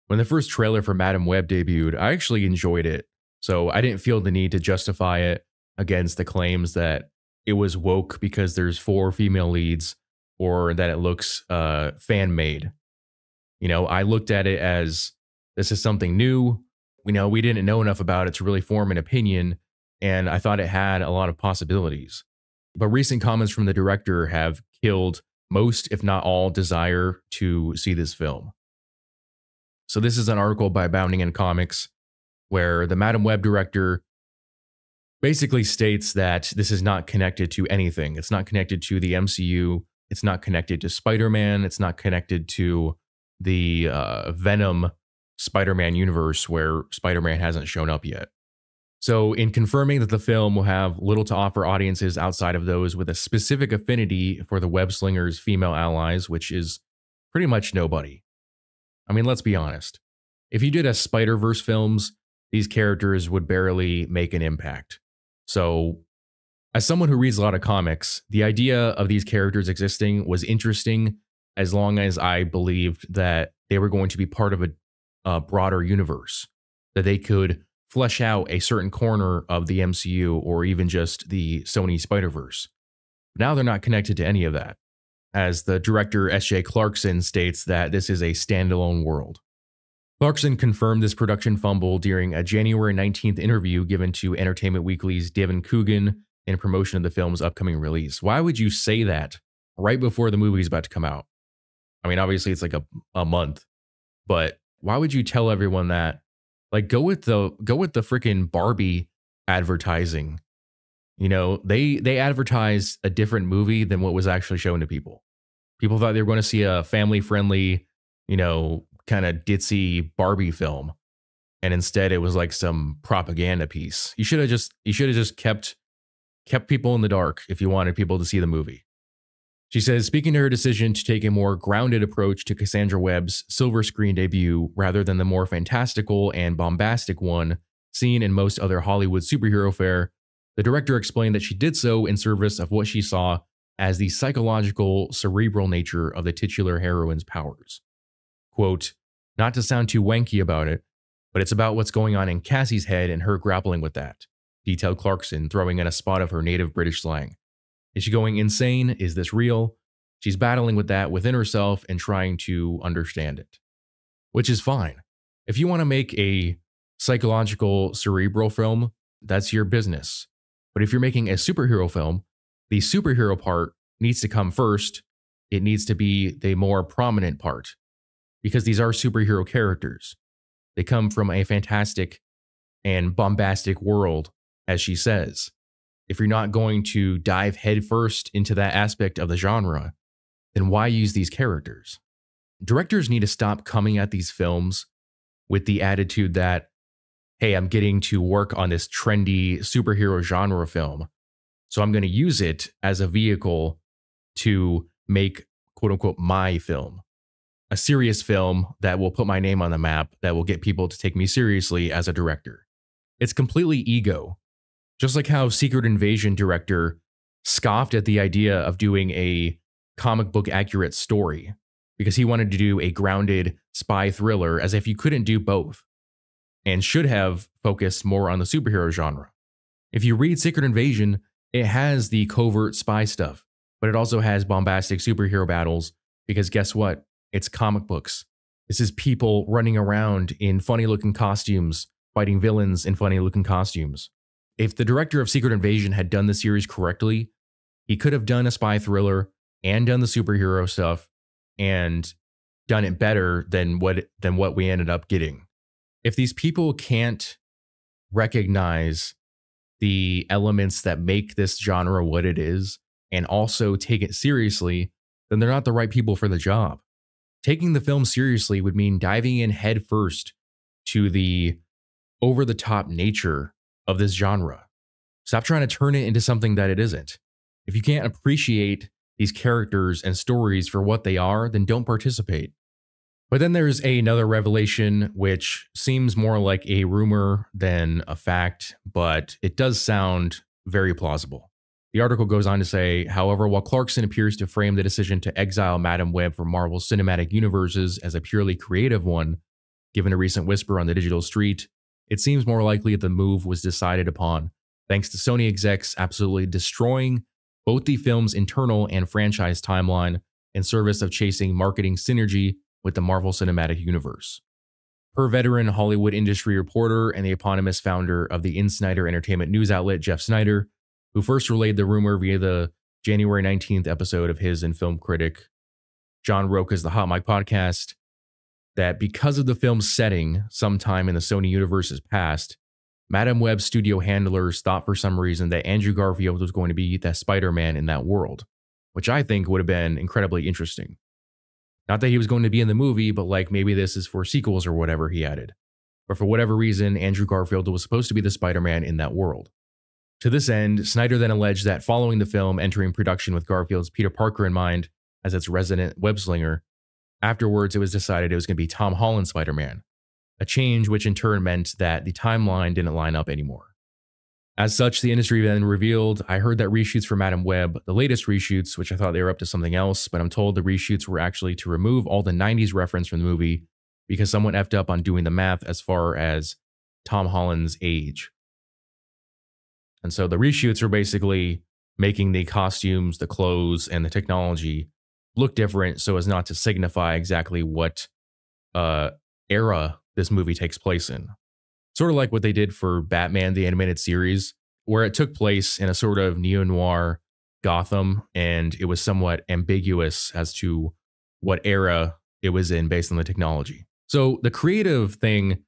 When the first trailer for Madam Web debuted, I actually enjoyed it. So I didn't feel the need to justify it against the claims that it was woke because there's 4 female leads or that it looks fan made. You know, I looked at it as this is something new. We didn't know enough about it to really form an opinion, and I thought it had a lot of possibilities. But recent comments from the director have killed most, if not all, desire to see this film. So this is an article by Bounding in Comics where the Madam Web director basically states that this is not connected to anything. It's not connected to the MCU. It's not connected to Spider-Man. It's not connected to the Venom Spider-Man universe where Spider-Man hasn't shown up yet. So in confirming that the film will have little to offer audiences outside of those with a specific affinity for the web slingers' female allies, which is pretty much nobody. I mean, let's be honest. If you did a Spider-Verse films, these characters would barely make an impact. So, as someone who reads a lot of comics, the idea of these characters existing was interesting as long as I believed that they were going to be part of a broader universe, that they could flesh out a certain corner of the MCU or even just the Sony Spider-Verse. Now they're not connected to any of that, as the director S.J. Clarkson states that this is a standalone world. Clarkson confirmed this production fumble during a January 19th interview given to Entertainment Weekly's Devin Coogan in promotion of the film's upcoming release. Why would you say that right before the movie is about to come out? I mean, obviously it's like a month, but why would you tell everyone that? Like, go with the freaking Barbie advertising. You know, they advertised a different movie than what was actually shown to people. People thought they were going to see a family-friendly, kind of ditzy Barbie film, and instead it was like some propaganda piece. You should have just kept people in the dark if you wanted people to see the movie. She says, speaking to her decision to take a more grounded approach to Cassandra Webb's silver screen debut rather than the more fantastical and bombastic one seen in most other Hollywood superhero fare, the director explained that she did so in service of what she saw as the psychological, cerebral nature of the titular heroine's powers. Quote, not to sound too wanky about it, but it's about what's going on in Cassie's head and her grappling with that, detailed Clarkson, throwing in a spot of her native British slang. Is she going insane? Is this real? She's battling with that within herself and trying to understand it, which is fine. If you want to make a psychological, cerebral film, that's your business. But if you're making a superhero film, the superhero part needs to come first. It needs to be the more prominent part, because these are superhero characters. They come from a fantastic and bombastic world, as she says. If you're not going to dive headfirst into that aspect of the genre, then why use these characters? Directors need to stop coming at these films with the attitude that, hey, I'm getting to work on this trendy superhero genre film, so I'm going to use it as a vehicle to make, quote unquote, my film. A serious film that will put my name on the map, that will get people to take me seriously as a director. It's completely ego. Just like how Secret Invasion director scoffed at the idea of doing a comic book accurate story because he wanted to do a grounded spy thriller, as if you couldn't do both, and should have focused more on the superhero genre. If you read Secret Invasion, it has the covert spy stuff, but it also has bombastic superhero battles, because guess what? It's comic books. This is people running around in funny looking costumes, fighting villains in funny looking costumes. If the director of Secret Invasion had done the series correctly, he could have done a spy thriller and done the superhero stuff and done it better than what we ended up getting. If these people can't recognize the elements that make this genre what it is and also take it seriously, then they're not the right people for the job. Taking the film seriously would mean diving in head first to the over-the-top nature of this genre. Stop trying to turn it into something that it isn't. If you can't appreciate these characters and stories for what they are, then don't participate. But then there's another revelation, which seems more like a rumor than a fact, but it does sound very plausible. The article goes on to say, however, while Clarkson appears to frame the decision to exile Madam Web from Marvel's cinematic universes as a purely creative one, given a recent whisper on the digital street, it seems more likely that the move was decided upon thanks to Sony execs absolutely destroying both the film's internal and franchise timeline in service of chasing marketing synergy with the Marvel Cinematic Universe. Per veteran Hollywood industry reporter and the eponymous founder of the InSnyder entertainment news outlet, Jeff Snyder, who first relayed the rumor via the January 19th episode of his and film critic John Roca's The Hot Mic podcast, that because of the film's setting sometime in the Sony universe's past, Madame Web's studio handlers thought for some reason that Andrew Garfield was going to be the Spider-Man in that world, which I think would have been incredibly interesting. Not that he was going to be in the movie, but like maybe this is for sequels or whatever, he added. But for whatever reason, Andrew Garfield was supposed to be the Spider-Man in that world. To this end, Snyder then alleged that following the film entering production with Garfield's Peter Parker in mind as its resident web-slinger, afterwards it was decided it was going to be Tom Holland's Spider-Man, a change which in turn meant that the timeline didn't line up anymore. As such, the industry then revealed, I heard that reshoots for Madame Web, the latest reshoots, which I thought they were up to something else, but I'm told the reshoots were actually to remove all the 90s reference from the movie because someone effed up on doing the math as far as Tom Holland's age. And so the reshoots are basically making the costumes, the clothes, and the technology look different so as not to signify exactly what era this movie takes place in. Sort of like what they did for Batman, the animated series, where it took place in a sort of neo-noir Gotham, and it was somewhat ambiguous as to what era it was in based on the technology. So the creative thing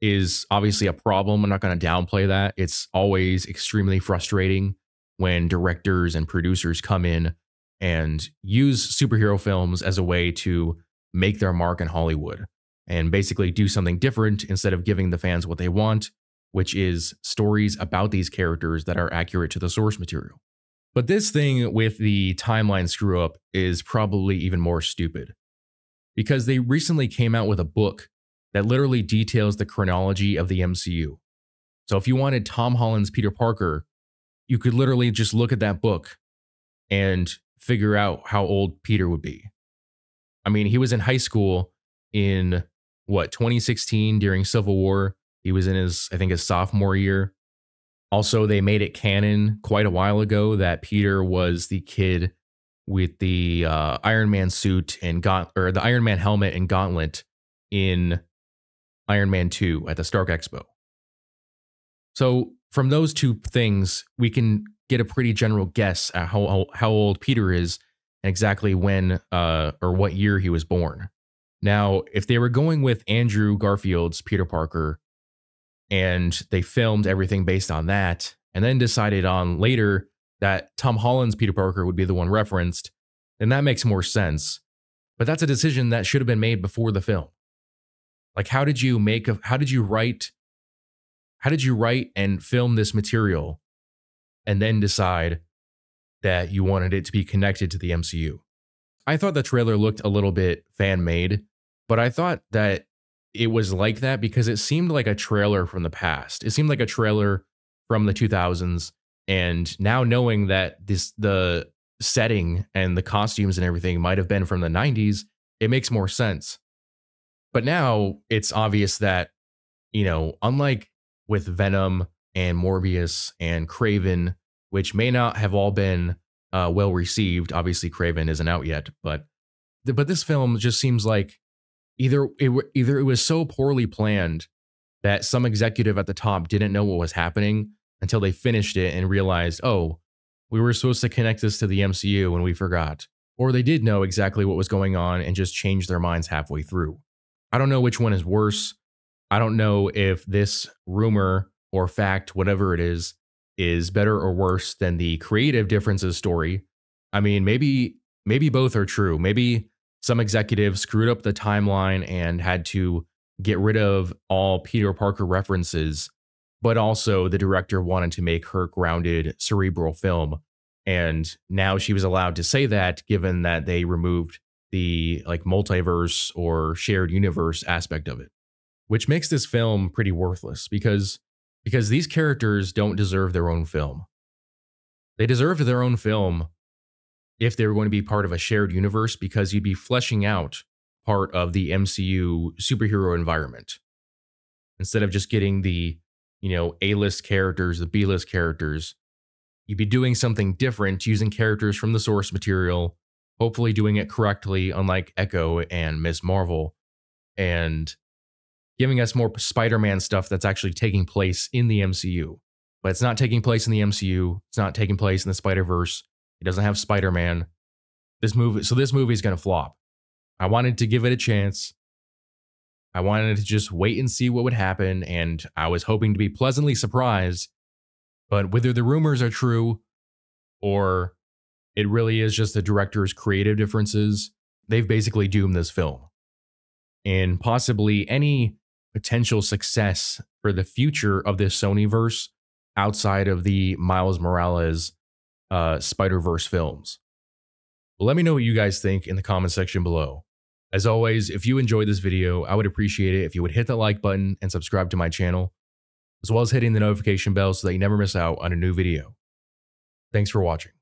is obviously a problem. I'm not going to downplay that. It's always extremely frustrating when directors and producers come in and use superhero films as a way to make their mark in Hollywood and basically do something different instead of giving the fans what they want, which is stories about these characters that are accurate to the source material. But this thing with the timeline screw up is probably even more stupid because they recently came out with a book that literally details the chronology of the MCU. So if you wanted Tom Holland's Peter Parker, you could literally just look at that book and figure out how old Peter would be. I mean, he was in high school in 2016 during Civil War. He was in his sophomore year. Also, they made it canon quite a while ago that Peter was the kid with the Iron Man suit and the Iron Man helmet and gauntlet in Iron Man 2 at the Stark Expo. So from those two things, we can get a pretty general guess at how old Peter is and exactly when or what year he was born. Now, if they were going with Andrew Garfield's Peter Parker and they filmed everything based on that and then decided on later that Tom Holland's Peter Parker would be the one referenced, then that makes more sense. But that's a decision that should have been made before the film. Like, how did you write and film this material and then decide that you wanted it to be connected to the MCU? I thought the trailer looked a little bit fan-made, but I thought that it was like that because it seemed like a trailer from the past. It seemed like a trailer from the 2000s, and now knowing that the setting and the costumes and everything might have been from the 90s, it makes more sense. But now it's obvious that, unlike with Venom and Morbius and Kraven, which may not have all been well received. Obviously, Kraven isn't out yet, but this film just seems like either it was so poorly planned that some executive at the top didn't know what was happening until they finished it and realized, oh, we were supposed to connect this to the MCU and we forgot. Or they did know exactly what was going on and just changed their minds halfway through. I don't know which one is worse. I don't know if this rumor or fact, whatever it is better or worse than the creative differences story. I mean, maybe both are true. Maybe some executive screwed up the timeline and had to get rid of all Peter Parker references, but also the director wanted to make her grounded, cerebral film. And now she was allowed to say that, given that they removed the multiverse or shared universe aspect of it, which makes this film pretty worthless because these characters don't deserve their own film. They deserved their own film if they were going to be part of a shared universe, because you'd be fleshing out part of the MCU superhero environment. Instead of just getting the, A-list characters, the B-list characters, you'd be doing something different using characters from the source material, hopefully doing it correctly, unlike Echo and Ms. Marvel, and giving us more Spider-Man stuff that's actually taking place in the MCU. But it's not taking place in the MCU. It's not taking place in the Spider-Verse. It doesn't have Spider-Man. This movie is going to flop. I wanted to give it a chance. I wanted to just wait and see what would happen, and I was hoping to be pleasantly surprised. But whether the rumors are true or it really is just the director's creative differences, they've basically doomed this film. And possibly any potential success for the future of this Sonyverse outside of the Miles Morales Spider-Verse films. Well, let me know what you guys think in the comment section below. As always, if you enjoyed this video, I would appreciate it if you would hit that like button and subscribe to my channel, as well as hitting the notification bell so that you never miss out on a new video. Thanks for watching.